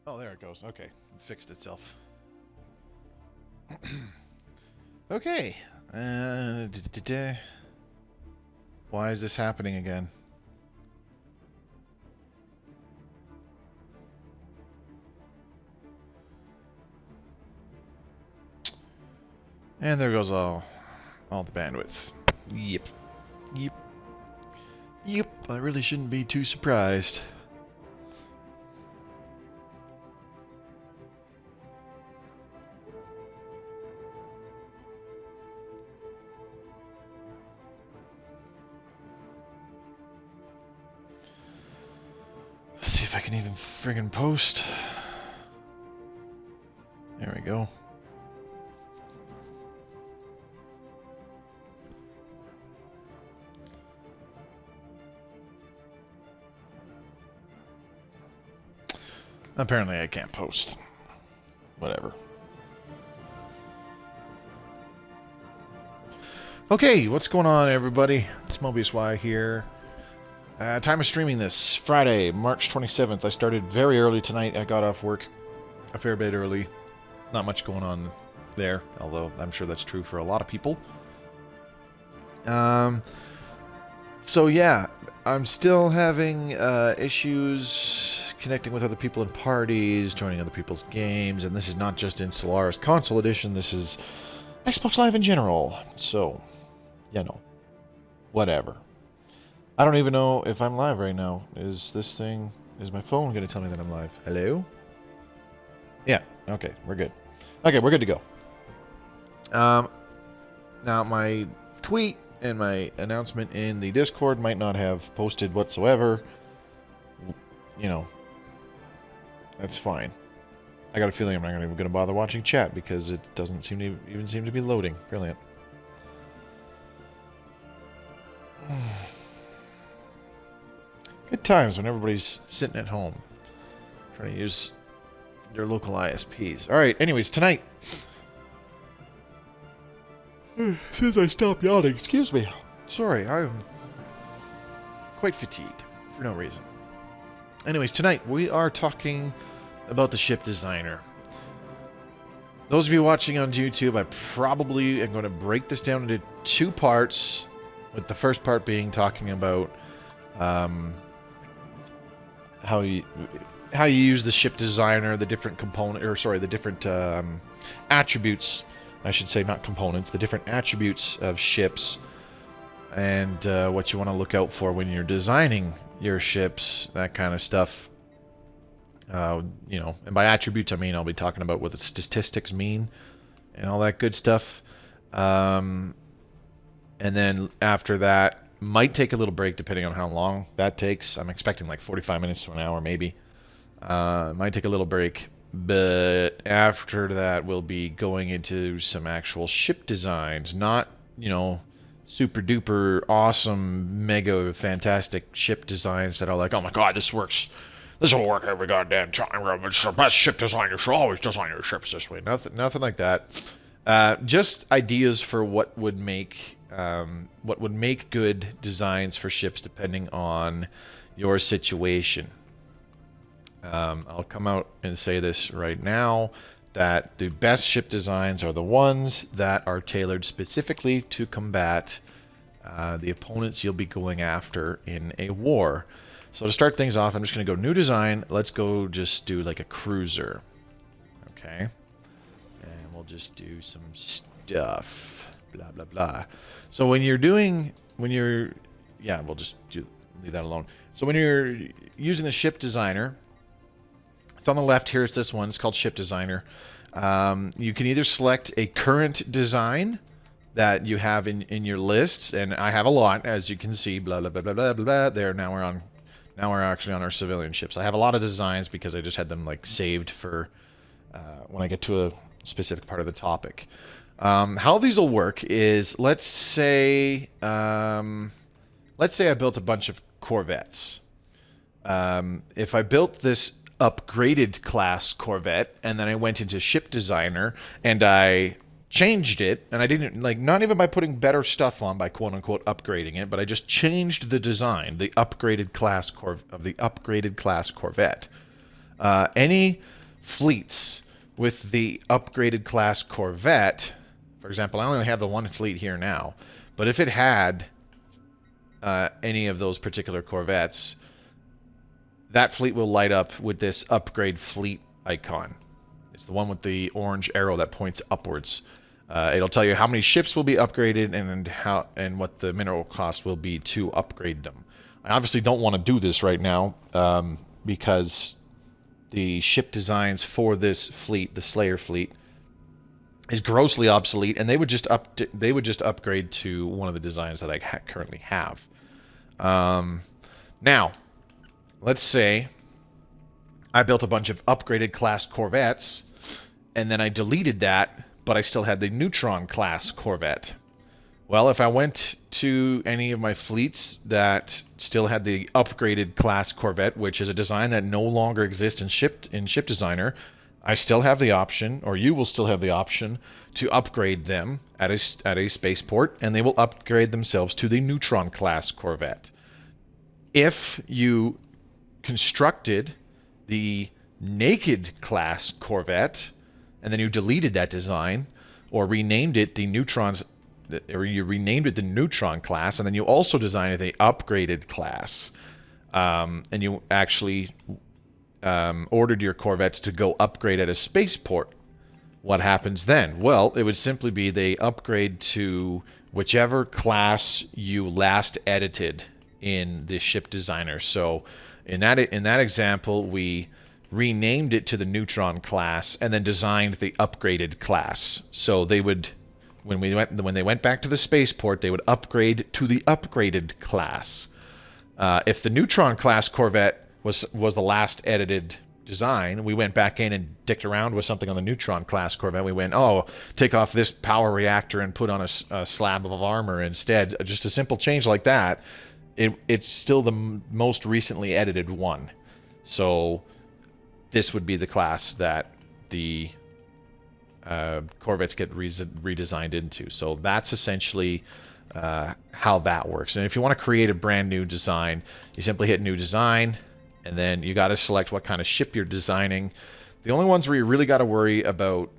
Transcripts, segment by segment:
Oh, there it goes. Okay, it fixed itself. Okay. Why is this happening again? And there goes all the bandwidth. Yep. Yep. Yep. I really shouldn't be too surprised. Let's see if I can even friggin' post. There we go. Apparently I can't post. Whatever. Okay, what's going on, everybody? It's Mobius Y here. Time of streaming this, Friday, March 27th. I started very early tonight. I got off work a fair bit early. Not much going on there, although I'm sure that's true for a lot of people. So yeah, I'm still having issues connecting with other people in parties, joining other people's games, and this is not just in Stellaris Console Edition, this is Xbox Live in general. So, you know, whatever. I don't even know if I'm live right now. Is my phone going to tell me that I'm live? Hello? Yeah, okay, we're good. Okay, we're good to go. Now, my tweet and my announcement in the Discord might not have posted whatsoever. You know, that's fine. I got a feeling I'm not even going to bother watching chat because it doesn't seem to even seem to be loading. Brilliant. Good times when everybody's sitting at home trying to use their local ISPs. Alright, anyways, tonight, since I stopped yawning, excuse me. Sorry, I'm quite fatigued for no reason. Anyways, tonight we are talking about the ship designer. Those of you watching on YouTube, I probably am going to break this down into two parts, with the first part being talking about how you use the ship designer, the different the different attributes, I should say, not components, the different attributes of ships, and what you want to look out for when you're designing your ships, that kind of stuff. You know, and by attributes I mean I'll be talking about what the statistics mean and all that good stuff. And then after that, might take a little break depending on how long that takes. I'm expecting like 45 minutes to an hour maybe. Might take a little break, but after that we'll be going into some actual ship designs, not, you know, super duper awesome mega fantastic ship designs that are like, oh my god, this works, this will work every goddamn time, it's the best ship design, you should always design your ships this way. Nothing like that. Just ideas for what would make good designs for ships depending on your situation. I'll come out and say this right now, that the best ship designs are the ones that are tailored specifically to combat the opponents you'll be going after in a war. So to start things off, I'm just going to go new design. Let's go just do like a cruiser. Okay. And we'll just do some stuff. Blah, blah, blah. So we'll just leave that alone. So when you're using the ship designer, it's on the left here. It's this one. It's called Ship Designer. You can either select a current design that you have in your list, and I have a lot, as you can see. Blah blah blah blah blah blah. There, now we're actually on our civilian ships. I have a lot of designs because I just had them like saved for when I get to a specific part of the topic. How these will work is, let's say I built a bunch of Corvettes. If I built this upgraded class Corvette and then I went into Ship Designer and I changed it, and I didn't, like, not even by putting better stuff on, by quote unquote upgrading it, but I just changed the design, the upgraded class of the upgraded class Corvette. Any fleets with the upgraded class corvette, for example, I only have the one fleet here now, but if it had any of those particular corvettes, that fleet will light up with this upgrade fleet icon. It's the one with the orange arrow that points upwards. It'll tell you how many ships will be upgraded and what the mineral cost will be to upgrade them. I obviously don't want to do this right now because the ship designs for this fleet, the Slayer fleet, is grossly obsolete, and they would just upgrade to one of the designs that I currently have. Now, let's say I built a bunch of upgraded class corvettes, and then I deleted that, but I still had the Neutron class corvette. Well, if I went to any of my fleets that still had the upgraded class corvette, which is a design that no longer exists in Ship Designer, I still have the option, or you will still have the option, to upgrade them at a spaceport, and they will upgrade themselves to the Neutron class corvette. If you constructed the Naked class corvette, and then you deleted that design, or renamed it the Neutron class, and then you also designed the upgraded class, and you actually ordered your corvettes to go upgrade at a spaceport, what happens then? Well, it would simply be they upgrade to whichever class you last edited in the Ship Designer. So in that example, we renamed it to the Neutron class and then designed the upgraded class. So they would, when they went back to the spaceport, they would upgrade to the upgraded class. If the Neutron class corvette was the last edited design, we went back in and dicked around with something on the Neutron class corvette. We went, oh, take off this power reactor and put on a slab of armor instead. Just a simple change like that. It's still the most recently edited one. So this would be the class that the corvettes get redesigned into. So that's essentially how that works. And if you want to create a brand new design, you simply hit New Design, and then you got to select what kind of ship you're designing. The only ones where you really got to worry about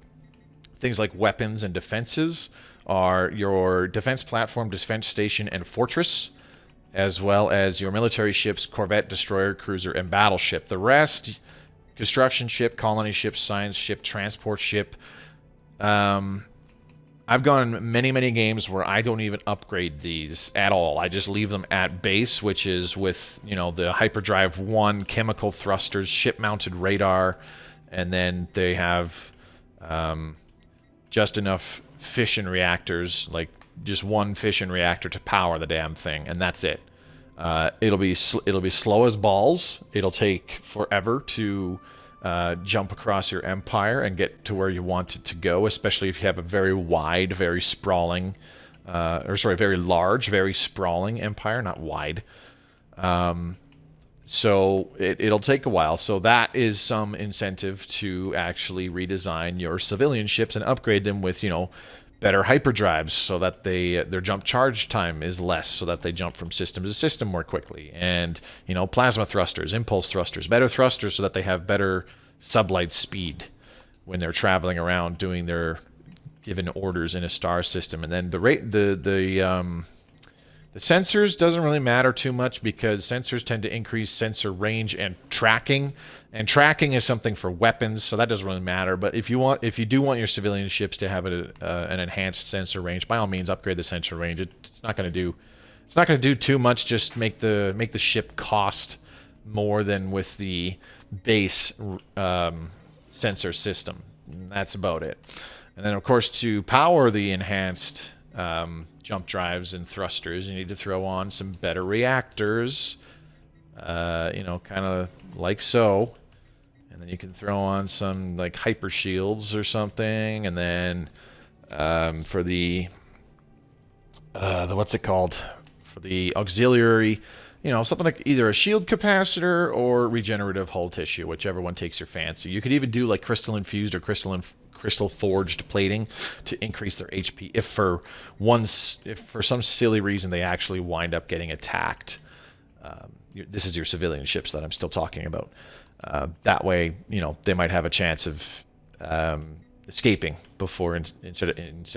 things like weapons and defenses are your defense platform, defense station, and fortress, as well as your military ships, corvette, destroyer, cruiser, and battleship. The rest, construction ship, colony ship, science ship, transport ship. I've gone many games where I don't even upgrade these at all. I just leave them at base, which is with, the Hyperdrive 1 chemical thrusters, ship-mounted radar, and then they have just enough fission reactors, like just one fission reactor to power the damn thing, and that's it. It'll be slow as balls. It'll take forever to jump across your empire and get to where you want it to go, especially if you have a very wide, very sprawling, very large, very sprawling empire, not wide. So it'll take a while. So that is some incentive to actually redesign your civilian ships and upgrade them with, better hyperdrives so that their jump charge time is less, so that they jump from system to system more quickly. And, plasma thrusters, impulse thrusters, better thrusters so that they have better sublight speed when they're traveling around doing their given orders in a star system. And then the sensors doesn't really matter too much, because sensors tend to increase sensor range and tracking is something for weapons, so that doesn't really matter. But if you do want your civilian ships to have an enhanced sensor range, by all means upgrade the sensor range. It's not going to do too much. Just make the ship cost more than with the base sensor system. And that's about it. And then of course, to power the enhanced jump drives and thrusters, you need to throw on some better reactors, kind of like so. And then you can throw on some like hyper shields or something. And then for the what's it called? For the auxiliary, something like either a shield capacitor or regenerative hull tissue, whichever one takes your fancy. You could even do like crystal infused or crystal forged plating to increase their HP if for some silly reason they actually wind up getting attacked. This is your civilian ships that I'm still talking about. That way, they might have a chance of escaping before instead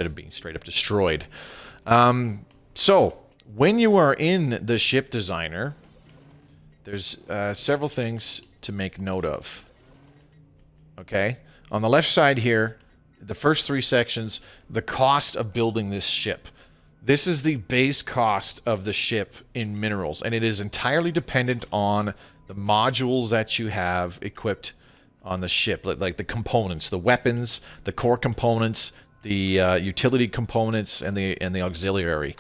of being straight up destroyed. So when you are in the ship designer, there's several things to make note of. Okay, on the left side here, the first 3 sections, the cost of building this ship. This is the base cost of the ship in minerals, and it is entirely dependent on the modules that you have equipped on the ship, like the components, the weapons, the core components, the utility components, and the auxiliary.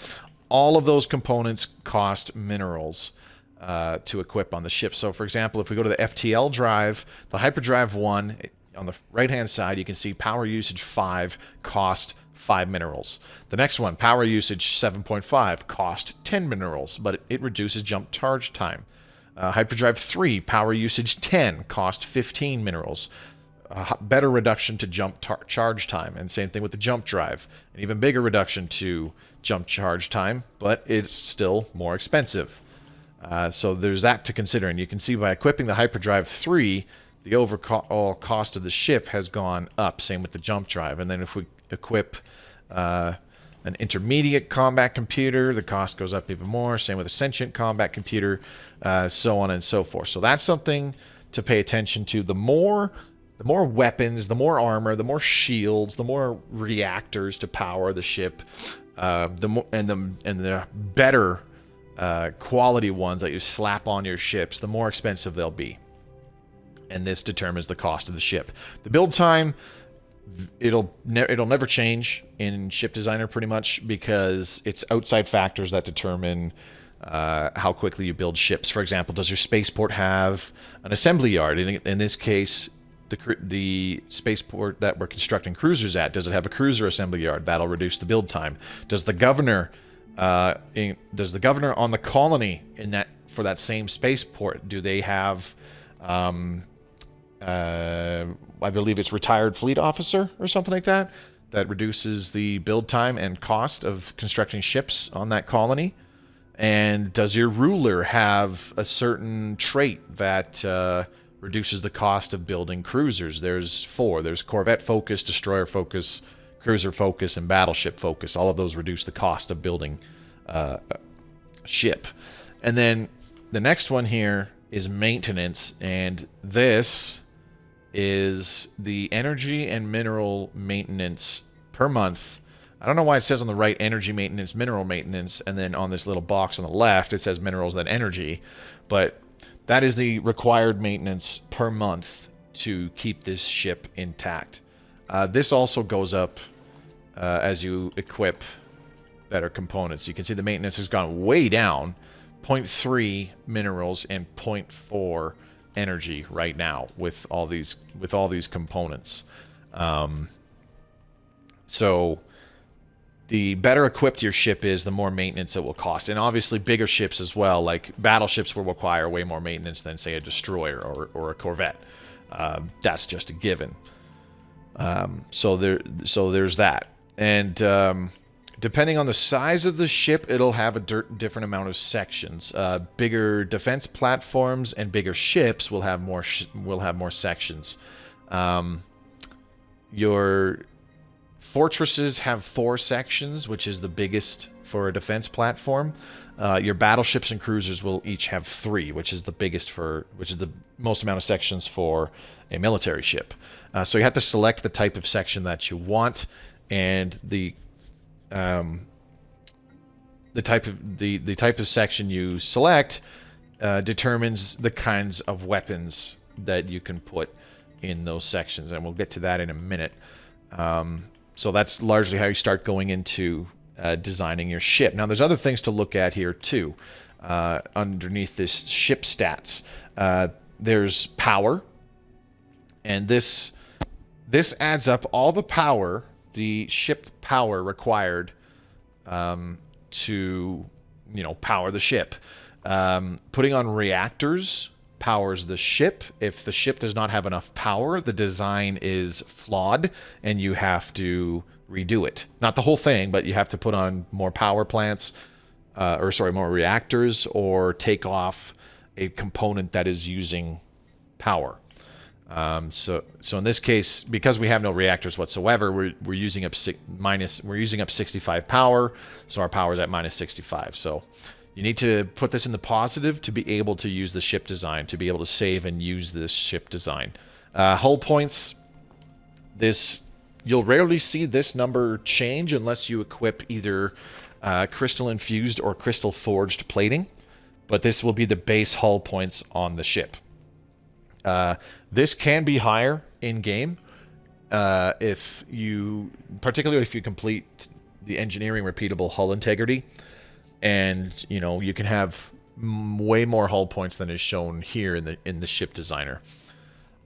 All of those components cost minerals to equip on the ship. So, for example, if we go to the FTL drive, the Hyperdrive 1, on the right-hand side, you can see power usage 5 cost 5 minerals. The next one, power usage 7.5, cost 10 minerals, but it reduces jump charge time. Hyperdrive 3, power usage 10, cost 15 minerals. Better reduction to jump charge time, and same thing with the jump drive. An even bigger reduction to jump charge time, but it's still more expensive. So there's that to consider, and you can see by equipping the Hyperdrive 3, the overall cost of the ship has gone up, same with the jump drive. And then if we equip an intermediate combat computer, the cost goes up even more, same with a sentient combat computer, so on and so forth. So that's something to pay attention to. The more weapons, the more armor, the more shields, the more reactors to power the ship, the better quality ones that you slap on your ships, the more expensive they'll be. And this determines the cost of the ship. The build time, it'll never change in Ship Designer pretty much, because it's outside factors that determine how quickly you build ships. For example, does your spaceport have an assembly yard? In this case, the spaceport that we're constructing cruisers at, does it have a cruiser assembly yard? That'll reduce the build time. Does the governor on the colony for that same spaceport, do they have I believe it's retired fleet officer or something like that? That reduces the build time and cost of constructing ships on that colony. And does your ruler have a certain trait that reduces the cost of building cruisers? There's 4. There's Corvette focus, destroyer focus, cruiser focus, and battleship focus. All of those reduce the cost of building a ship. And then the next one here is maintenance, and this is the energy and mineral maintenance per month. I don't know why it says on the right energy maintenance, mineral maintenance, and then on this little box on the left it says minerals, then energy. But that is the required maintenance per month to keep this ship intact. This also goes up as you equip better components. You can see the maintenance has gone way down, 0.3 minerals and 0.4 energy right now with all these components. So the better equipped your ship is, the more maintenance it will cost. And obviously bigger ships as well, like battleships, will require way more maintenance than, say, a destroyer or a corvette. That's just a given. So there's that. And depending on the size of the ship, it'll have a different amount of sections. Bigger defense platforms and bigger ships will have more sections. Your fortresses have 4 sections, which is the biggest for a defense platform. Your battleships and cruisers will each have 3, which is the most amount of sections for a military ship. So you have to select the type of section that you want, and the type of section you select determines the kinds of weapons that you can put in those sections, and we'll get to that in a minute. So that's largely how you start going into designing your ship. Now, there's other things to look at here too. Underneath this ship stats, there's power, and this adds up all the power, the ship power required to power the ship. Putting on reactors powers the ship. If the ship does not have enough power, the design is flawed and you have to redo it. Not the whole thing, but you have to put on more power plants, more reactors, or take off a component that is using power. So in this case, because we have no reactors whatsoever, we're using up 65 power, so our power is at minus 65. So you need to put this in the positive to be able to use the ship design, to be able to save and use this ship design. Hull points, you'll rarely see this number change unless you equip either crystal infused or crystal forged plating, but this will be the base hull points on the ship. This can be higher in game particularly if you complete the engineering repeatable hull integrity, and you can have way more hull points than is shown here in the ship designer.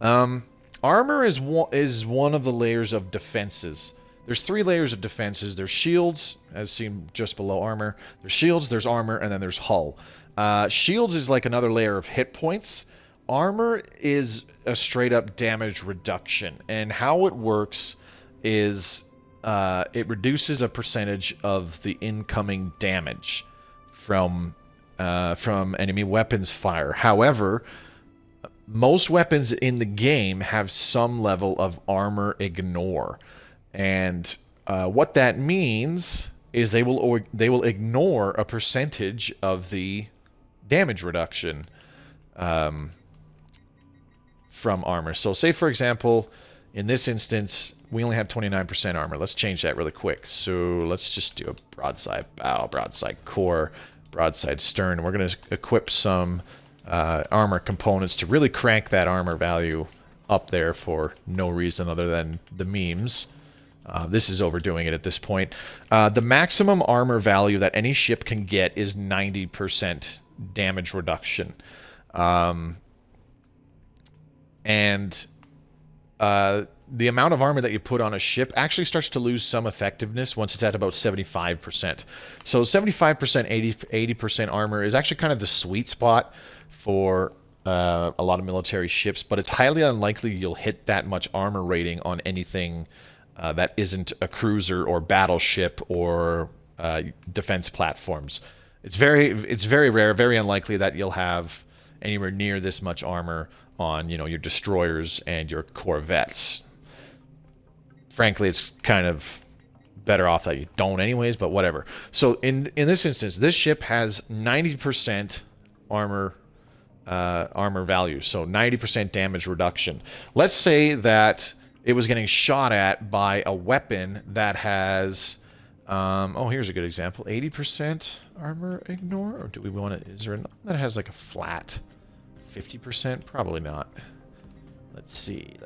Armor is one of the layers of defenses. There's 3 layers of defenses. There's shields, as seen just below armor. There's shields, there's armor, and then there's hull. Shields is like another layer of hit points. Armor is a straight-up damage reduction, and how it works is it reduces a percentage of the incoming damage from enemy weapons fire. However, most weapons in the game have some level of armor ignore, and what that means is they will ignore a percentage of the damage reduction from armor. So say, for example, in this instance, we only have 29% armor. Let's change that really quick. So let's just do a broadside bow, broadside core, broadside stern. We're going to equip some armor components to really crank that armor value up there for no reason other than the memes. This is overdoing it at this point. The maximum armor value that any ship can get is 90% damage reduction. The amount of armor that you put on a ship actually starts to lose some effectiveness once it's at about 75%. So 75%, 80% armor is actually kind of the sweet spot for a lot of military ships, but it's highly unlikely you'll hit that much armor rating on anything that isn't a cruiser or battleship or defense platforms. It's very rare, very unlikely that you'll have anywhere near this much armor on your destroyers and your corvettes. Frankly, it's kind of better off that you don't anyways, but whatever. So in this instance, this ship has 90% armor value, so 90% damage reduction. Let's say that it was getting shot at by a weapon that has here's a good example, 80% armor ignore, or do we want it? Is there another that has like a flat 50%? Probably not. Let's see.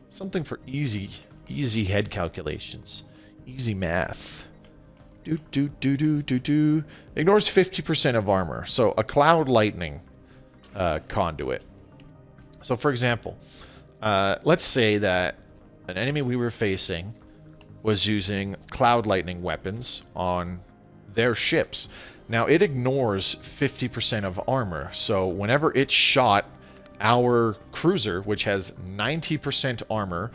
Something for easy head calculations. Easy math. Ignores 50% of armor. So a cloud lightning conduit. So for example, let's say that an enemy we were facing was using cloud lightning weapons on their ships. Now it ignores 50% of armor. So whenever it shot our cruiser, which has 90% armor,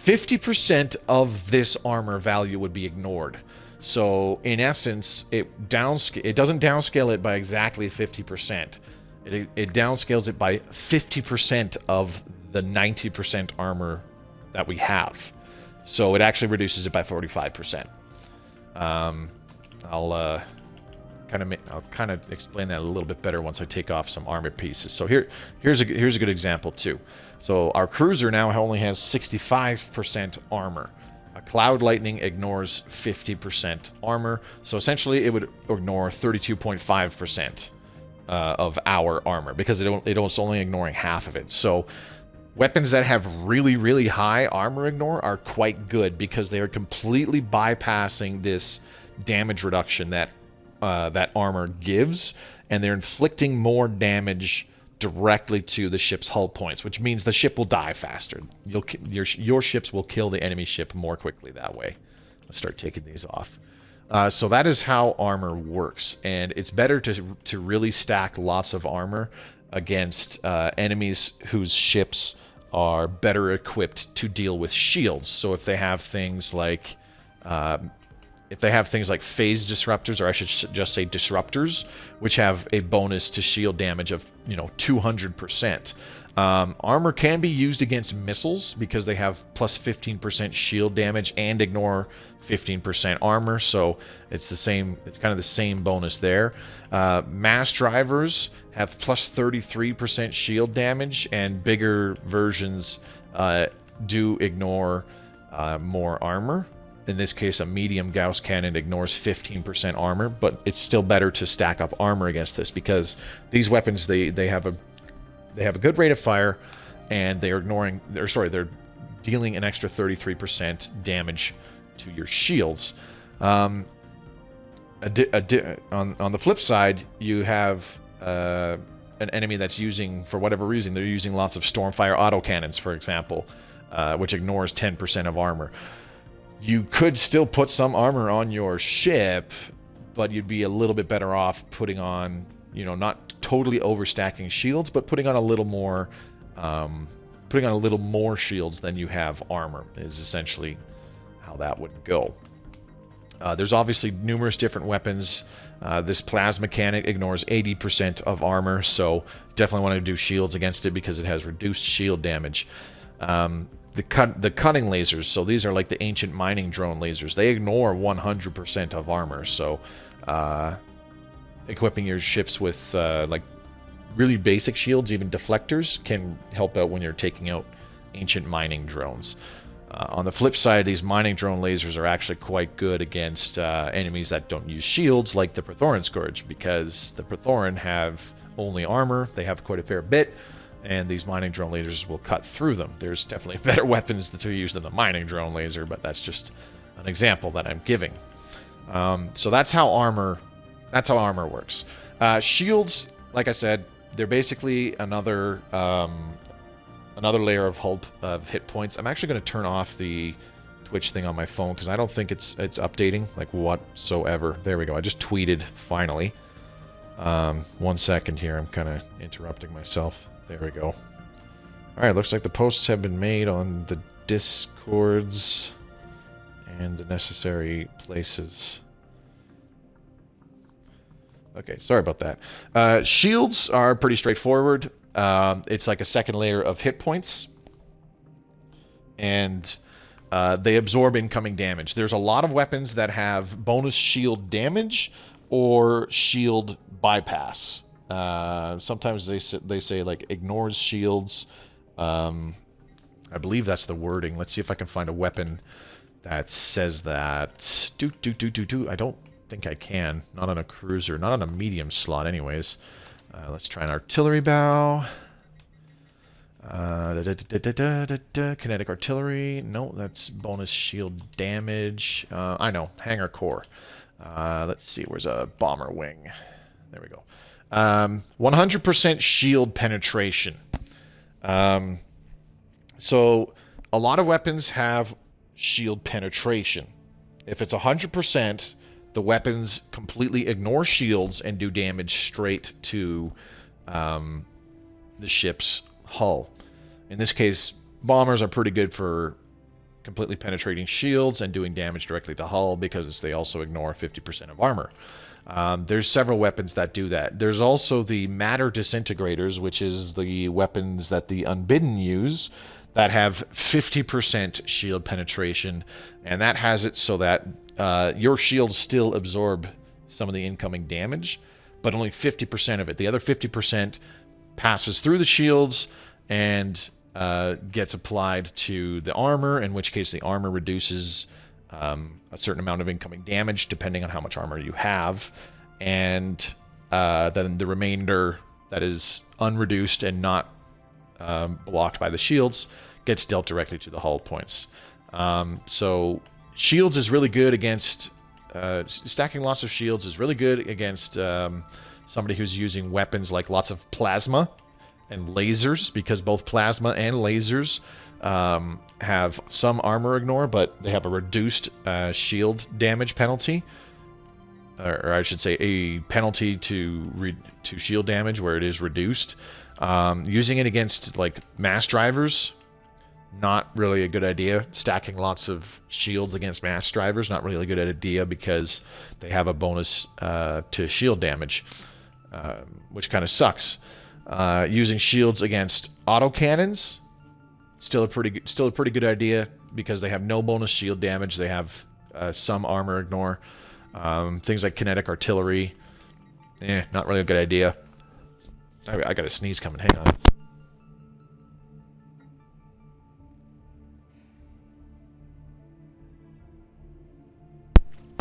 50% of this armor value would be ignored. So in essence, it doesn't downscale it by exactly 50%. It downscales it by 50% of the 90% armor that we have. So it actually reduces it by 45%. I'll kind of explain that a little bit better once I take off some armor pieces. So here's a good example too. So our cruiser now only has 65% armor. A cloud lightning ignores 50% armor. So essentially, it would ignore 32.5% of our armor because it's only ignoring half of it. So weapons that have really high armor ignore are quite good because they are completely bypassing this damage reduction that armor gives, and they're inflicting more damage directly to the ship's hull points, which means the ship will die faster. Your ships will kill the enemy ship more quickly that way. Let's start taking these off. So that is how armor works, and it's better to really stack lots of armor against enemies whose ships are better equipped to deal with shields. So if they have things like if they have things like phase disruptors, or I should just say disruptors, which have a bonus to shield damage of 200%. Armor can be used against missiles because they have plus 15% shield damage and ignore 15% armor, so it's the same. It's kind of the same bonus there. Mass drivers have plus 33% shield damage, and bigger versions do ignore more armor. In this case, a medium Gauss cannon ignores 15% armor, but it's still better to stack up armor against this because these weapons they have a good rate of fire, and they're dealing an extra 33% damage to your shields. On the flip side, you have an enemy that's using, for whatever reason, they're using lots of Stormfire autocannons, for example, which ignores 10% of armor. You could still put some armor on your ship, but you'd be a little bit better off putting on, not totally overstacking shields, but putting on a little more shields than you have armor is essentially how that would go. There's obviously numerous different weapons. This plasma cannon ignores 80% of armor, so definitely want to do shields against it because it has reduced shield damage. The cutting lasers, so these are like the ancient mining drone lasers. They ignore 100% of armor, so equipping your ships with like really basic shields, even deflectors, can help out when you're taking out ancient mining drones. On the flip side, these mining drone lasers are actually quite good against enemies that don't use shields, like the Prothoran Scourge, because the Prothoran have only armor. They have quite a fair bit, and these mining drone lasers will cut through them. There's definitely better weapons to use than the mining drone laser, but that's just an example that I'm giving. So that's how armor works. Shields, like I said, they're basically another layer of hit points. I'm actually going to turn off the Twitch thing on my phone because I don't think it's updating like whatsoever. There we go. I just tweeted finally. 1 second here. I'm kind of interrupting myself. There we go. Alright, looks like the posts have been made on the Discords and the necessary places. Okay, sorry about that. Shields are pretty straightforward. It's like a second layer of hit points, and they absorb incoming damage. There's a lot of weapons that have bonus shield damage or shield bypass. Sometimes they say like ignores shields. I believe that's the wording. Let's see if I can find a weapon that says that. I don't think I can. Not on a cruiser. Not on a medium slot anyways. Let's try an artillery bow. Kinetic artillery. No, that's bonus shield damage. I know. Hangar core. Let's see. Where's a bomber wing? There we go. 100% shield penetration. So a lot of weapons have shield penetration. If it's 100%, the weapons completely ignore shields and do damage straight to the ship's hull. In this case, bombers are pretty good for completely penetrating shields and doing damage directly to hull because they also ignore 50% of armor. There's several weapons that do that. There's also the matter disintegrators, which is the weapons that the Unbidden use, that have 50% shield penetration, and that has it so that your shields still absorb some of the incoming damage, but only 50% of it. The other 50% passes through the shields and gets applied to the armor, in which case the armor reduces a certain amount of incoming damage depending on how much armor you have, and then the remainder that is unreduced and not blocked by the shields gets dealt directly to the hull points. So shields is really good against stacking lots of shields is really good against somebody who's using weapons like lots of plasma and lasers, because both plasma and lasers have some armor ignore, but they have a reduced shield damage penalty, or I should say a penalty to shield damage where it is reduced. Using it against like mass drivers, not really a good idea. Stacking lots of shields against mass drivers, not really a good idea because they have a bonus to shield damage, which kind of sucks. Using shields against autocannons, still a pretty good idea because they have no bonus shield damage. They have some armor ignore. Things like kinetic artillery, not really a good idea. I got a sneeze coming. Hang on.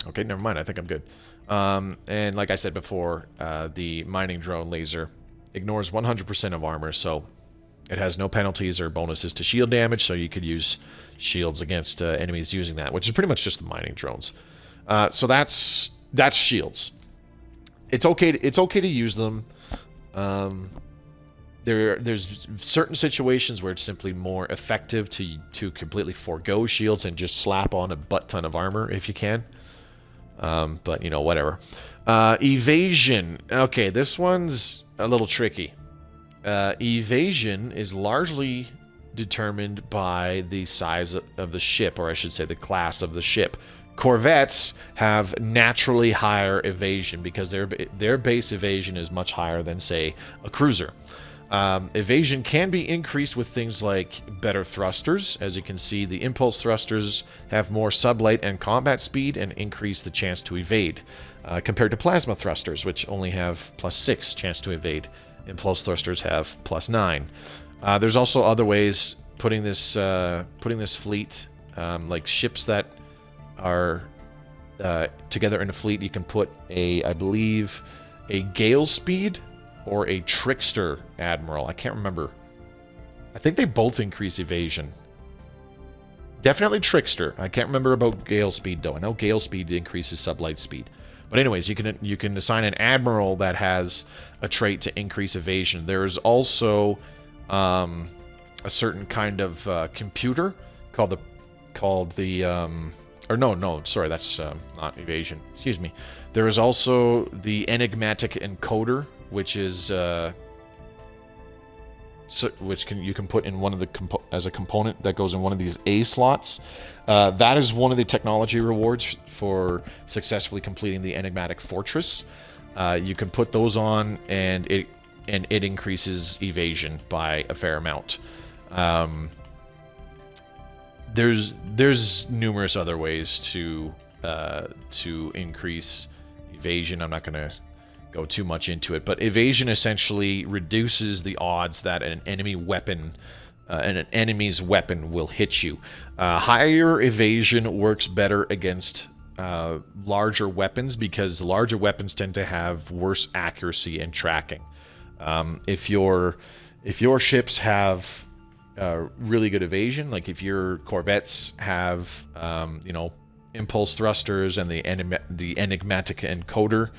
Okay, never mind. I think I'm good. And like I said before, the mining drone laser ignores 100% of armor, so it has no penalties or bonuses to shield damage, so you could use shields against enemies using that, which is pretty much just the mining drones. So that's shields. It's okay to use them. There's certain situations where it's simply more effective to completely forego shields and just slap on a butt ton of armor if you can. But, you know, whatever. Evasion. Okay, this one's a little tricky. Evasion is largely determined by the size of the ship, or I should say the class of the ship. Corvettes have naturally higher evasion because their base evasion is much higher than, say, a cruiser. Evasion can be increased with things like better thrusters. As you can see, the impulse thrusters have more sublight and combat speed and increase the chance to evade, compared to plasma thrusters, which only have +6 chance to evade. Impulse thrusters have +9. There's also other ways putting this fleet, like ships that are together in a fleet. You can put I believe, a gale speed or a trickster admiral. I can't remember. I think they both increase evasion. Definitely trickster. I can't remember about gale speed though. I know gale speed increases sublight speed. But anyways, you can assign an admiral that has a trait to increase evasion. There's also a certain kind of computer called the or no, sorry, that's not evasion. Excuse me. There is also the enigmatic encoder, which is you can put in one of the as a component that goes in one of these A slots. That is one of the technology rewards for successfully completing the enigmatic fortress. You can put those on, and it increases evasion by a fair amount. There's numerous other ways to increase evasion. I'm not going to go too much into it, but evasion essentially reduces the odds that an enemy weapon, an enemy's weapon will hit you. Higher evasion works better against larger weapons because larger weapons tend to have worse accuracy and tracking. If your ships have really good evasion, like if your corvettes have impulse thrusters and the enigmatic encoder,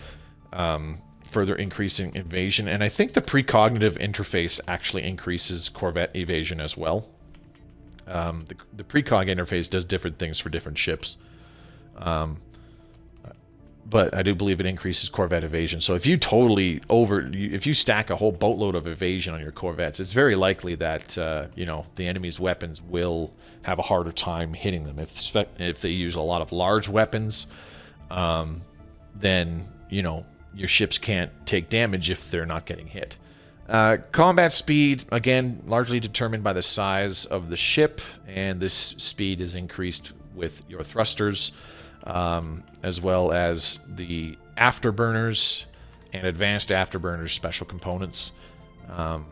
further increasing evasion, and I think the precognitive interface actually increases corvette evasion as well. The precog interface does different things for different ships, but I do believe it increases corvette evasion. So if you if you stack a whole boatload of evasion on your corvettes, it's very likely that the enemy's weapons will have a harder time hitting them. If they use a lot of large weapons, then your ships can't take damage if they're not getting hit. Combat speed, again, largely determined by the size of the ship, and this speed is increased with your thrusters, as well as the afterburners and advanced afterburners special components. So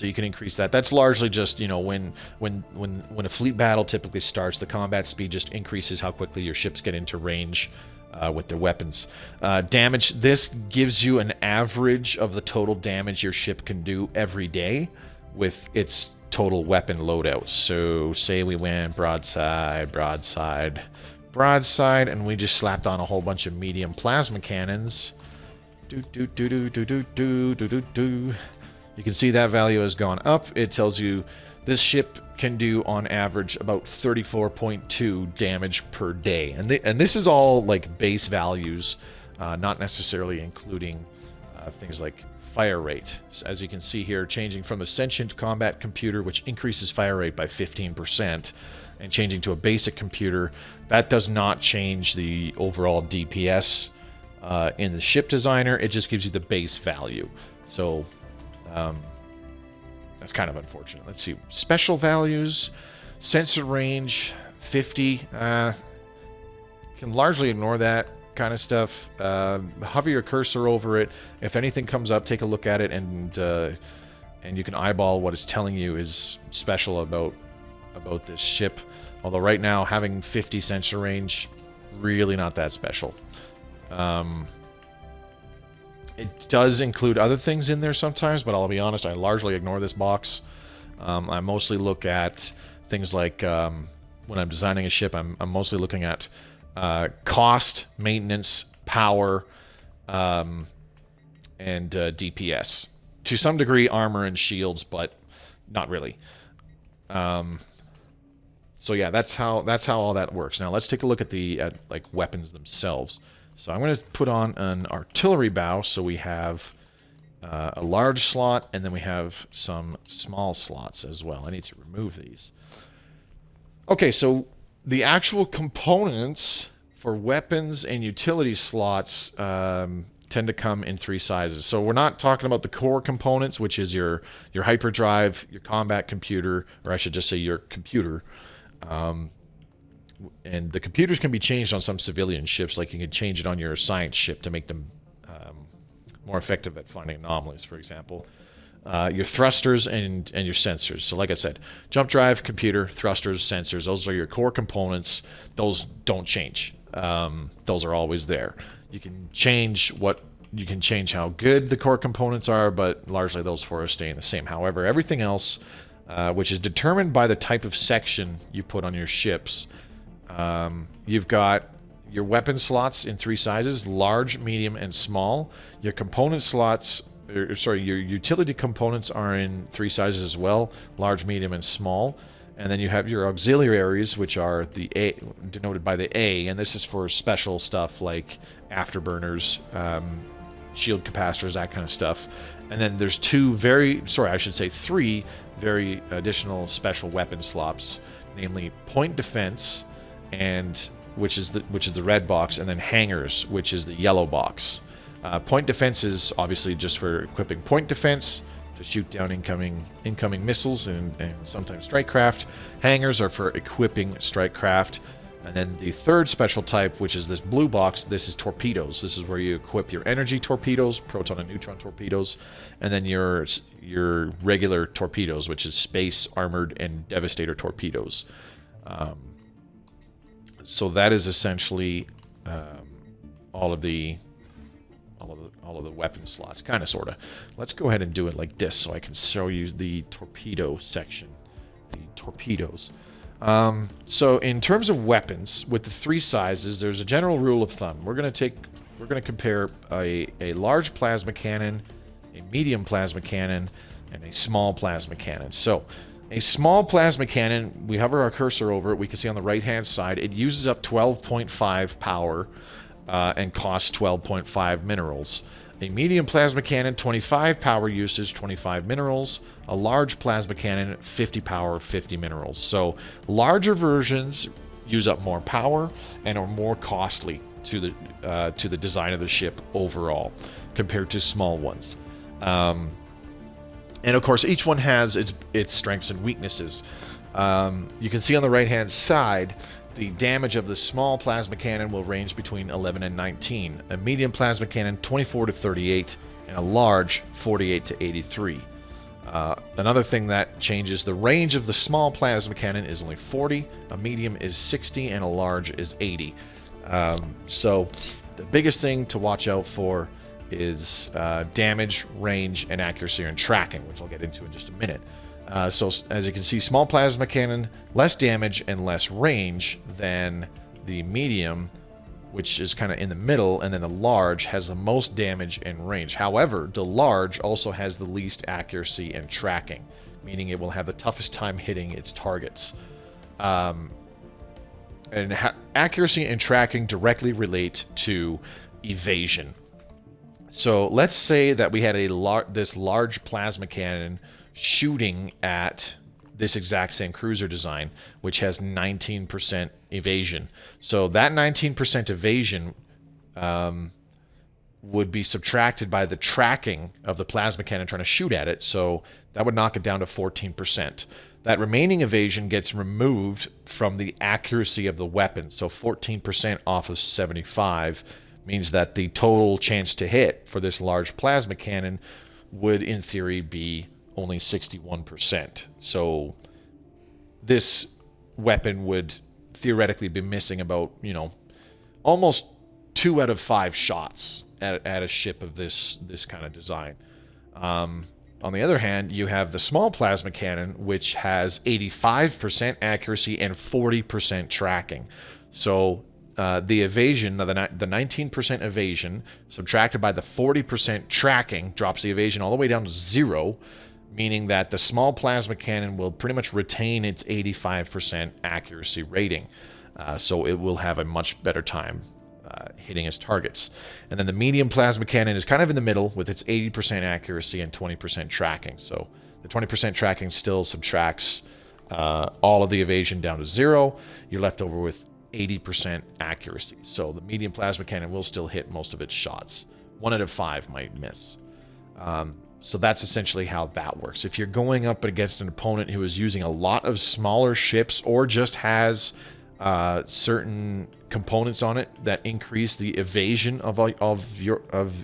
you can increase that. That's largely just, when a fleet battle typically starts, the combat speed just increases how quickly your ships get into range with their weapons. Damage, this gives you an average of the total damage your ship can do every day with its total weapon loadout. So say we went broadside, and we just slapped on a whole bunch of medium plasma cannons. You can see that value has gone up. It tells you this ship can do on average about 34.2 damage per day, and this is all like base values, not necessarily including things like fire rate. So as you can see here, changing from the Sentient Combat Computer, which increases fire rate by 15%, and changing to a basic computer, that does not change the overall DPS in the ship designer. It just gives you the base value. So that's kind of unfortunate. Let's see. Special values, sensor range, 50. Can largely ignore that kind of stuff. Hover your cursor over it. If anything comes up, take a look at it, and you can eyeball what it's telling you is special about this ship. Although right now, having 50 sensor range, really not that special. It does include other things in there sometimes, but I'll be honest, I largely ignore this box. I mostly look at things like when I'm designing a ship, I'm mostly looking at cost, maintenance, power, and DPS. To some degree, armor and shields, but not really. So yeah, that's how all that works. Now let's take a look at like weapons themselves. So I'm going to put on an artillery bow, so we have a large slot, and then we have some small slots as well. I need to remove these. Okay, so the actual components for weapons and utility slots tend to come in 3 sizes. So we're not talking about the core components, which is your hyperdrive, your combat computer, or I should just say your computer. And the computers can be changed on some civilian ships, like you can change it on your science ship to make them more effective at finding anomalies, for example. Your thrusters and your sensors. So like I said, jump drive, computer, thrusters, sensors, those are your core components. Those don't change. Those are always there. You can change how good the core components are, but largely those 4 are staying the same. However, everything else, which is determined by the type of section you put on your ships, you've got your weapon slots in 3 sizes: large, medium, and small. Your component slots, your utility components are in 3 sizes as well: large, medium, and small. And then you have your auxiliaries, which are the A, denoted by the A, and this is for special stuff like afterburners, shield capacitors, that kind of stuff. And then there's 3 very additional special weapon slots, namely point defense, and which is the red box, and then hangars, which is the yellow box. Point defense is obviously just for equipping point defense to shoot down incoming missiles and sometimes strike craft. Hangars are for equipping strike craft. And then the third special type, which is this blue box, this is torpedoes. This is where you equip your energy torpedoes, proton and neutron torpedoes, and then your regular torpedoes, which is space, armored, and devastator torpedoes. So that is essentially all of the weapon slots, kind of, sort of. Let's go ahead and do it like this so I can show you the torpedo section, the torpedoes. So in terms of weapons, with the 3 sizes, there's a general rule of thumb. We're going to compare a large plasma cannon, a medium plasma cannon, and a small plasma cannon. So a small plasma cannon, we hover our cursor over it, we can see on the right hand side, it uses up 12.5 power and costs 12.5 minerals. A medium plasma cannon, 25 power usage, 25 minerals. A large plasma cannon, 50 power, 50 minerals. So larger versions use up more power and are more costly to the design of the ship overall compared to small ones. And of course, each one has its strengths and weaknesses. You can see on the right hand side, the damage of the small plasma cannon will range between 11 and 19. A medium plasma cannon, 24 to 38, and a large, 48 to 83. Another thing that changes, the range of the small plasma cannon is only 40, a medium is 60, and a large is 80. So the biggest thing to watch out for is damage, range, and accuracy and tracking, which I'll get into in just a minute. So as you can see, small plasma cannon, less damage and less range than the medium, which is kind of in the middle, and then the large has the most damage and range. However, the large also has the least accuracy and tracking, meaning it will have the toughest time hitting its targets. And accuracy and tracking directly relate to evasion. So let's say that we had this large plasma cannon shooting at this exact same cruiser design, which has 19% evasion. So that 19% evasion would be subtracted by the tracking of the plasma cannon trying to shoot at it. So that would knock it down to 14%. That remaining evasion gets removed from the accuracy of the weapon. So 14% off of 75 means that the total chance to hit for this large plasma cannon would, in theory, be only 61%. So this weapon would theoretically be missing about, almost 2 out of 5 shots at a ship of this kind of design. On the other hand, you have the small plasma cannon, which has 85% accuracy and 40% tracking. So the evasion, the 19% evasion, subtracted by the 40% tracking, drops the evasion all the way down to 0, meaning that the small plasma cannon will pretty much retain its 85% accuracy rating. So it will have a much better time hitting its targets. And then the medium plasma cannon is kind of in the middle with its 80% accuracy and 20% tracking. So the 20% tracking still subtracts all of the evasion down to 0. You're left over with 80% accuracy. So the medium plasma cannon will still hit most of its shots. 1 out of 5 might miss. So that's essentially how that works. If you're going up against an opponent who is using a lot of smaller ships or just has certain components on it that increase the evasion of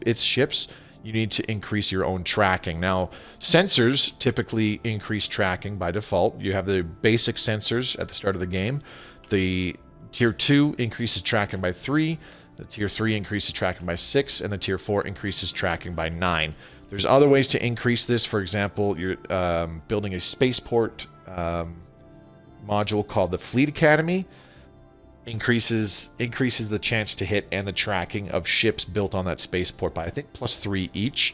its ships, you need to increase your own tracking. Now, sensors typically increase tracking by default. You have the basic sensors at the start of the game. The Tier 2 increases tracking by 3, the Tier 3 increases tracking by 6, and the Tier 4 increases tracking by 9. There's other ways to increase this. For example, you're building a spaceport module called the Fleet Academy. Increases the chance to hit and the tracking of ships built on that spaceport by, I think, +3 each.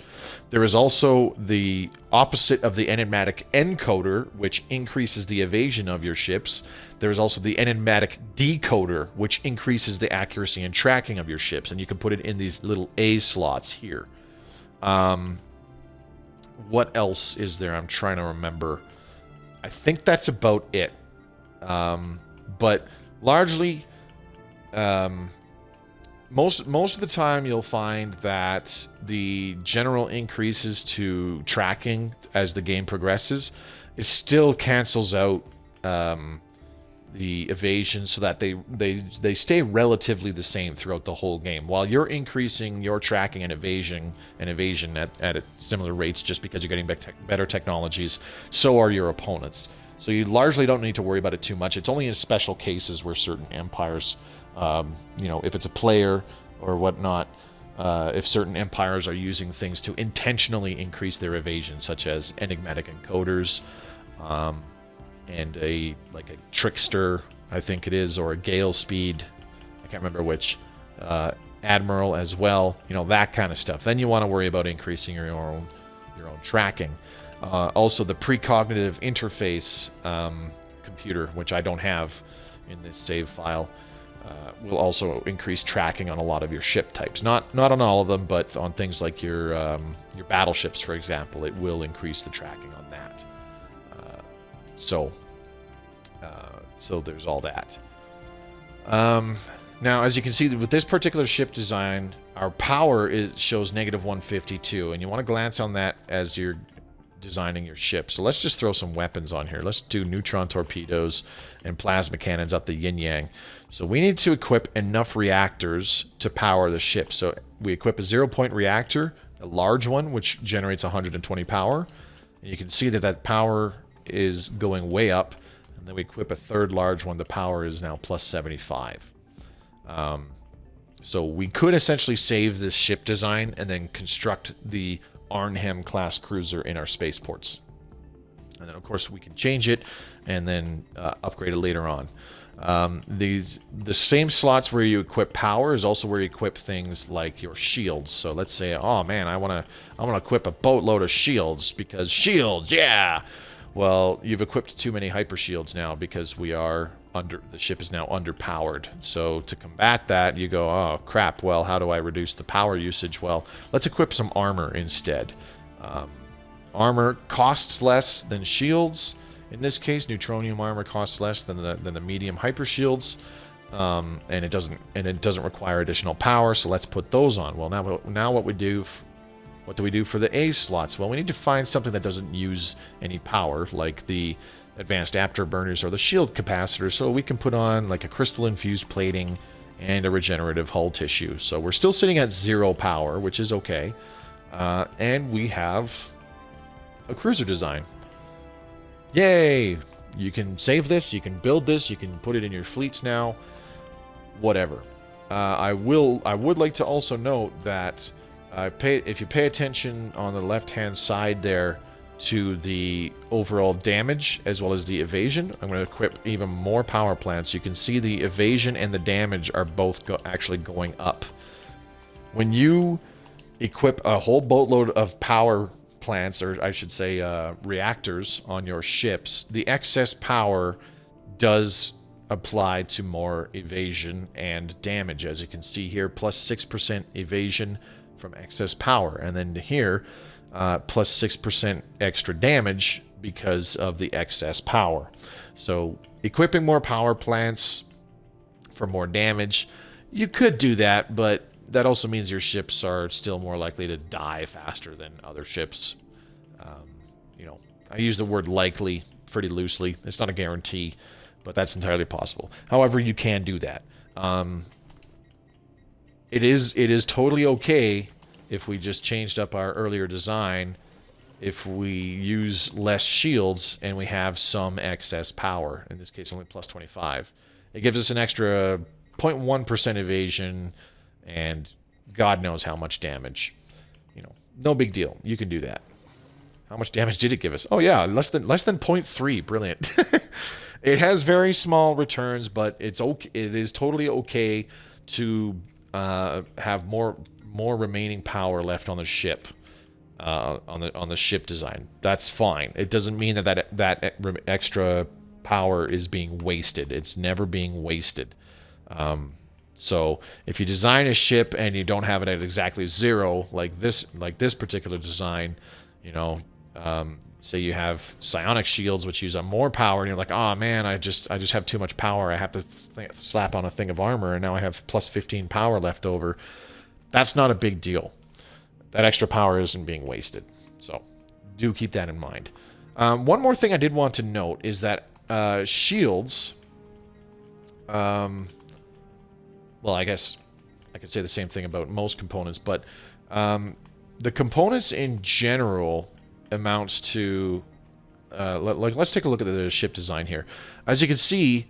There is also the opposite of the enigmatic encoder, which increases the evasion of your ships. There is also the enigmatic decoder, which increases the accuracy and tracking of your ships, and you can put it in these little A slots here. What else is there? I'm trying to remember. I think that's about it. But largely, most of the time you'll find that the general increases to tracking as the game progresses, it still cancels out the evasion so that they stay relatively the same throughout the whole game. While you're increasing your tracking and evasion at similar rates just because you're getting better technologies, so are your opponents. So you largely don't need to worry about it too much. It's only in special cases where certain empires, if it's a player or whatnot, if certain empires are using things to intentionally increase their evasion, such as enigmatic encoders, and a trickster, I think it is, or a gale speed, I can't remember which, admiral as well, that kind of stuff. Then you want to worry about increasing your own tracking. Also, the precognitive interface computer, which I don't have in this save file, will also increase tracking on a lot of your ship types. Not on all of them, but on things like your battleships, for example, it will increase the tracking on that. So there's all that. Now, as you can see, with this particular ship design, our power shows -152, and you want to glance on that as you're designing your ship. So let's just throw some weapons on here. Let's do neutron torpedoes and plasma cannons up the yin-yang. So we need to equip enough reactors to power the ship. So we equip a 0-point reactor, a large one, which generates 120 power. And you can see that power is going way up. And then we equip a third large one. The power is now +75. So we could essentially save this ship design and then construct the Arnhem class cruiser in our spaceports. And then, of course, we can change it and then upgrade it later on. The same slots where you equip power is also where you equip things like your shields. So let's say, oh man, I want to equip a boatload of shields because shields, yeah. Well, you've equipped too many hyper shields now because we are the ship is now underpowered. So to combat that, you go, oh crap, well, how do I reduce the power usage? Well, let's equip some armor instead. Armor costs less than shields. In this case, neutronium armor costs less than the medium hyper shields, and it doesn't require additional power. So let's put those on. Well, now what do we do for the A slots? Well, we need to find something that doesn't use any power, like the advanced afterburners or the shield capacitor. So we can put on like a crystal infused plating and a regenerative hull tissue. So we're still sitting at 0 power, which is okay, and we have a cruiser design. Yay! You can save this, you can build this, you can put it in your fleets now, whatever. I would like to also note that if you pay attention on the left-hand side there to the overall damage as well as the evasion, I'm going to equip even more power plants. You can see the evasion and the damage are both actually going up. When you equip a whole boatload of power plants, or I should say reactors, on your ships, the excess power does apply to more evasion and damage. As you can see here, plus 6% evasion from excess power, and then here plus 6% extra damage because of the excess power. So equipping more power plants for more damage, you could do that, but that also means your ships are still more likely to die faster than other ships. You know, I use the word likely pretty loosely. It's not a guarantee, but that's entirely possible. However, you can do that. It is totally okay if we just changed up our earlier design, if we use less shields and we have some excess power. In this case, only plus 25. It gives us an extra 0.1% evasion and God knows how much damage. You know, no big deal. You can do that. How much damage did it give us? Oh yeah, less than 0.3. Brilliant. It has very small returns, but it's okay. It is totally okay to have more remaining power left on the ship, on the ship design. That's fine. It doesn't mean that extra power is being wasted. It's never being wasted. So if you design a ship and you don't have it at exactly 0, like this particular design, you know, say you have psionic shields which use up more power, and you're like, oh man, I just have too much power. I have to slap on a thing of armor, and now I have plus 15 power left over. That's not a big deal. That extra power isn't being wasted. So do keep that in mind. One more thing I did want to note is that shields, well, I guess I could say the same thing about most components, but the components in general amounts to, let's take a look at the ship design here. As you can see,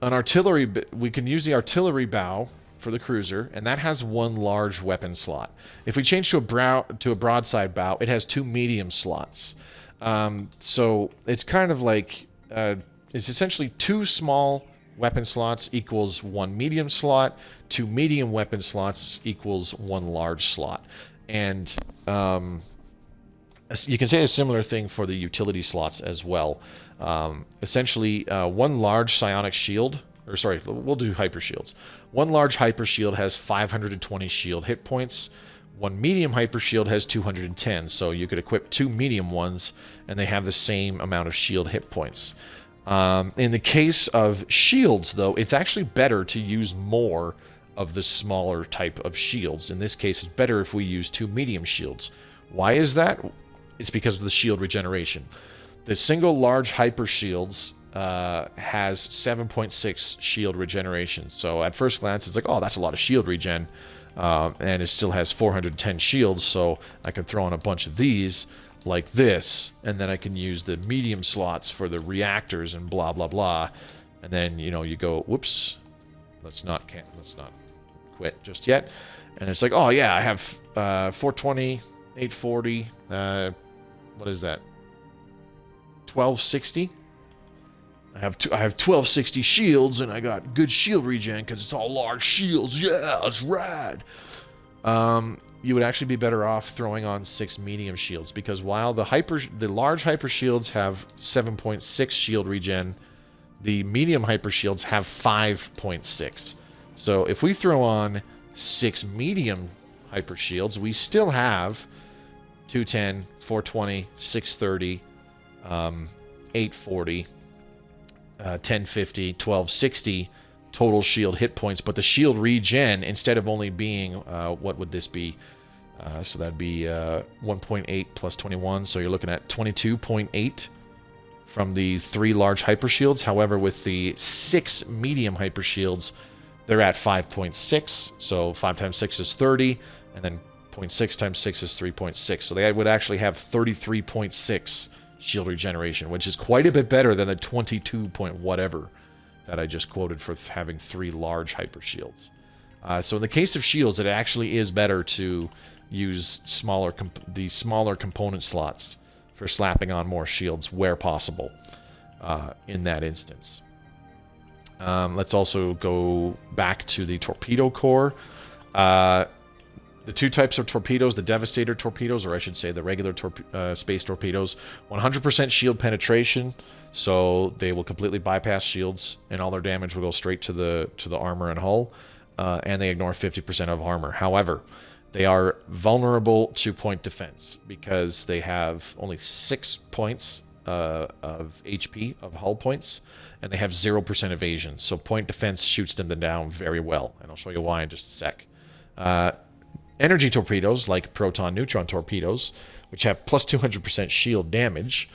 an artillery, we can use the artillery bow for the cruiser, and that has 1 large weapon slot. If we change to a broadside bow, it has 2 medium slots. So it's kind of like, it's essentially 2 small weapon slots equals 1 medium slot, 2 medium weapon slots equals 1 large slot. And you can say a similar thing for the utility slots as well. Essentially, 1 large psionic shield, or sorry, we'll do hyper shields. 1 large hyper shield has 520 shield hit points. 1 medium hyper shield has 210, so you could equip 2 medium ones and they have the same amount of shield hit points. In the case of shields, though, it's actually better to use more of the smaller type of shields. In this case, it's better if we use 2 medium shields. Why is that? It's because of the shield regeneration. The single large hyper shields has 7.6 shield regeneration. So at first glance, it's like, oh, that's a lot of shield regen. And it still has 410 shields, so I can throw in a bunch of these like this, and then I can use the medium slots for the reactors and blah blah blah. And then, you know, you go, whoops, let's not quit just yet. And it's like, oh yeah, I have 420, 840, what is that, 1260. I have 1260 shields, and I got good shield regen because it's all large shields. Yeah, it's rad. You would actually be better off throwing on 6 medium shields, because while the large hyper shields have 7.6 shield regen, The medium hypershields have 5.6. So if we throw on 6 medium hypershields, we still have 210, 420, 630, 840, 1050, 1260 total shield hit points. But the shield regen, instead of only being, what would this be? So that'd be 1.8 plus 21. So you're looking at 22.8 from the 3 large hypershields. However, with the 6 medium hypershields, they're at 5.6. So 5 times 6 is 30, and then 0.6 times 6 is 3.6. So they would actually have 33.6 shield regeneration, which is quite a bit better than the 22 point whatever that I just quoted for having 3 large hypershields. So in the case of shields, it actually is better to use the smaller component slots for slapping on more shields where possible in that instance. Let's also go back to the torpedo core. The 2 types of torpedoes, the Devastator torpedoes, or I should say the regular space torpedoes, 100% shield penetration, so they will completely bypass shields and all their damage will go straight to the armor and hull, and they ignore 50% of armor. However, they are vulnerable to point defense because they have only 6 points of HP, of hull points, and they have 0% evasion. So point defense shoots them down very well, and I'll show you why in just a sec. Energy torpedoes, like proton-neutron torpedoes, which have plus 200% shield damage,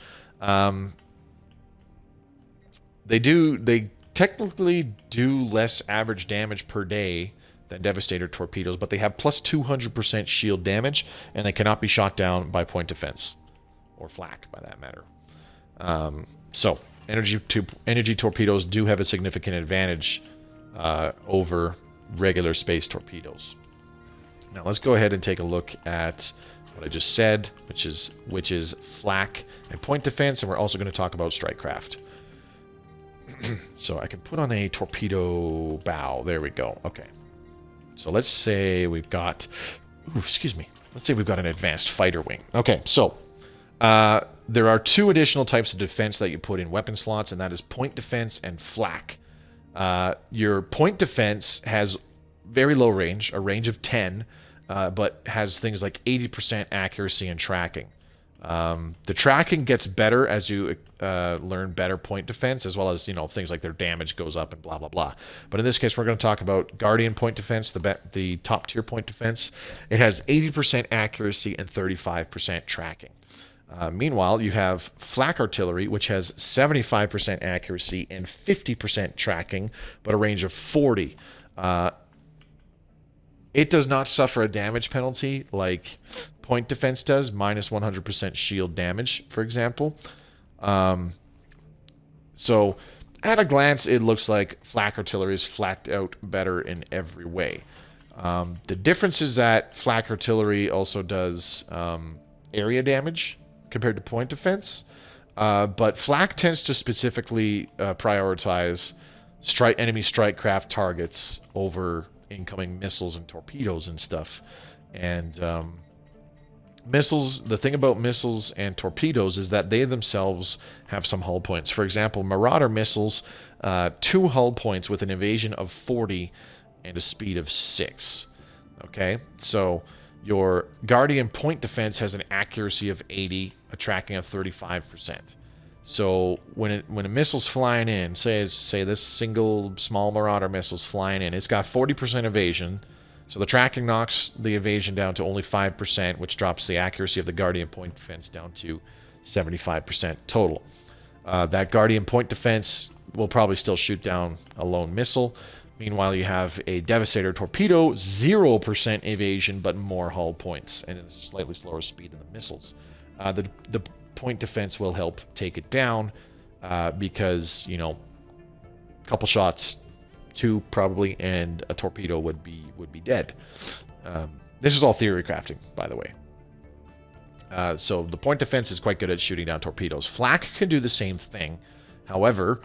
they technically do less average damage per day than Devastator torpedoes, but they have plus 200% shield damage, and they cannot be shot down by point defense, or flak, by that matter. So, energy torpedoes do have a significant advantage over regular space torpedoes. Now let's go ahead and take a look at what I just said, which is flak and point defense, and we're also going to talk about strike craft. So I can put on a torpedo bow. There we go. Okay. So let's say we've got, let's say we've got an advanced fighter wing. Okay, so there are 2 additional types of defense that you put in weapon slots, and that is point defense and flak. Your point defense has very low range, a range of 10, but has things like 80% accuracy and tracking. The tracking gets better as you learn better point defense, as well as things like their damage goes up and blah blah blah. But in this case, we're going to talk about Guardian point defense, the top tier point defense. It has 80% accuracy and 35% tracking. Meanwhile, you have flak artillery, which has 75% accuracy and 50% tracking, but a range of 40. It does not suffer a damage penalty like point defense does, minus 100% shield damage, for example. So at a glance, it looks like flak artillery is flat out better in every way. The difference is that flak artillery also does area damage compared to point defense, but flak tends to specifically prioritize enemy strike craft targets over incoming missiles and torpedoes and stuff. And missiles, the thing about missiles and torpedoes is that they themselves have some hull points. For example, Marauder missiles, 2 hull points with an evasion of 40 and a speed of 6. Okay, so your Guardian point defense has an accuracy of 80, a tracking of 35%. So when a missile's flying in, say this single small Marauder missile's flying in, it's got 40% evasion. So the tracking knocks the evasion down to only 5%, which drops the accuracy of the Guardian point defense down to 75% total. That Guardian point defense will probably still shoot down a lone missile. Meanwhile, you have a Devastator torpedo, 0% evasion, but more hull points, and a slightly slower speed than the missiles. The point defense will help take it down because, a couple shots, 2 probably, and a torpedo would be dead. This is all theory crafting, by the way. So the point defense is quite good at shooting down torpedoes. Flak can do the same thing. However,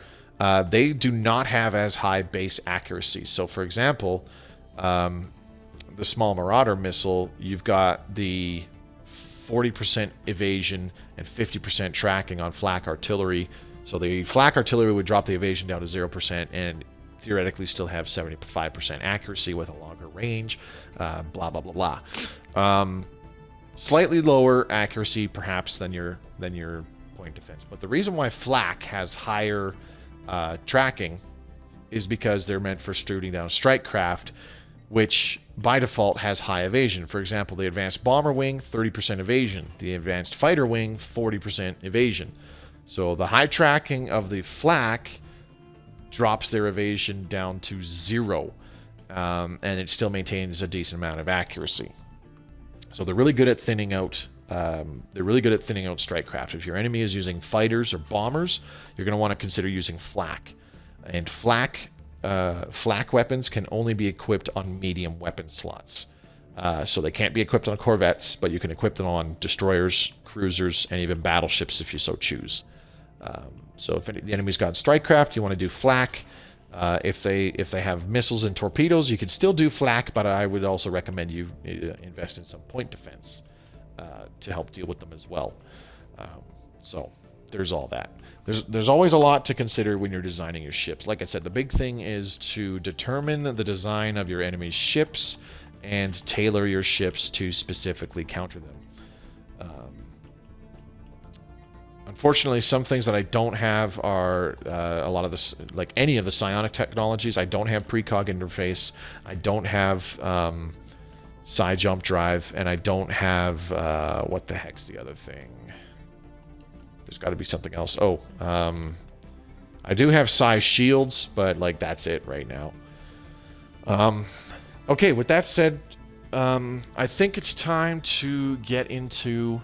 they do not have as high base accuracy. So, for example, the small Marauder missile, you've got the 40% evasion and 50% tracking on flak artillery. So the flak artillery would drop the evasion down to 0% and theoretically still have 75% accuracy with a longer range, blah, blah, blah, blah. Slightly lower accuracy perhaps than your point defense. But the reason why flak has higher tracking is because they're meant for shooting down strike craft, which by default has high evasion. For example, the advanced bomber wing, 30% evasion. The advanced fighter wing, 40% evasion. So the high tracking of the flak drops their evasion down to 0, and it still maintains a decent amount of accuracy. So they're really good at thinning out. Strike craft. If your enemy is using fighters or bombers, you're going to want to consider using flak. And flak weapons can only be equipped on medium weapon slots. So they can't be equipped on corvettes, but you can equip them on destroyers, cruisers, and even battleships if you so choose. So if the enemy's got strike craft, you want to do flak. If they have missiles and torpedoes, you can still do flak, but I would also recommend you invest in some point defense to help deal with them as well. So there's all that. There's always a lot to consider when you're designing your ships. Like I said, the big thing is to determine the design of your enemy's ships and tailor your ships to specifically counter them. Unfortunately, some things that I don't have are a lot of this, like any of the psionic technologies. I don't have precog interface. I don't have psi jump drive, and I don't have what the heck's the other thing? There's got to be something else. Oh, I do have psi shields, but like that's it right now. Okay, with that said, I think it's time to get into.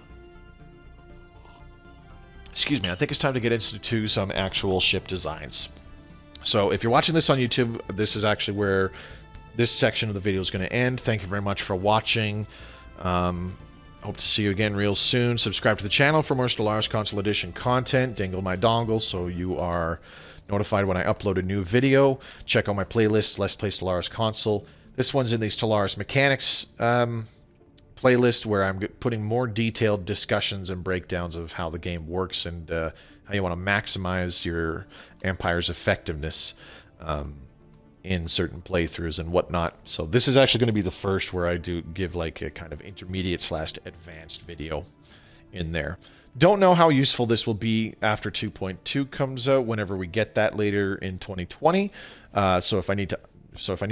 Excuse me, I think it's time to get into some actual ship designs. So if you're watching this on YouTube, this is actually where this section of the video is going to end. Thank you very much for watching. Hope to see you again real soon. Subscribe to the channel for more Stellaris Console Edition content. Dangle my dongle so you are notified when I upload a new video. Check out my playlists, Let's Play Stellaris Console. This one's in the Stellaris Mechanics playlist, where I'm putting more detailed discussions and breakdowns of how the game works and how you want to maximize your Empire's effectiveness in certain playthroughs and whatnot. So this is actually going to be the first where I do give like a kind of intermediate/advanced video in there. Don't know how useful this will be after 2.2 comes out, whenever we get that later in 2020. So if I need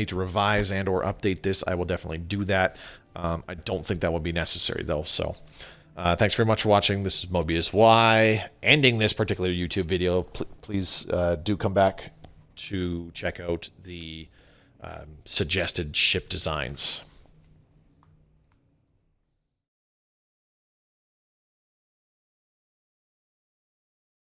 to revise and or update this, I will definitely do that. I don't think that would be necessary though. So thanks very much for watching. This is Mobius Y, ending this particular YouTube video. Please do come back to check out the suggested ship designs.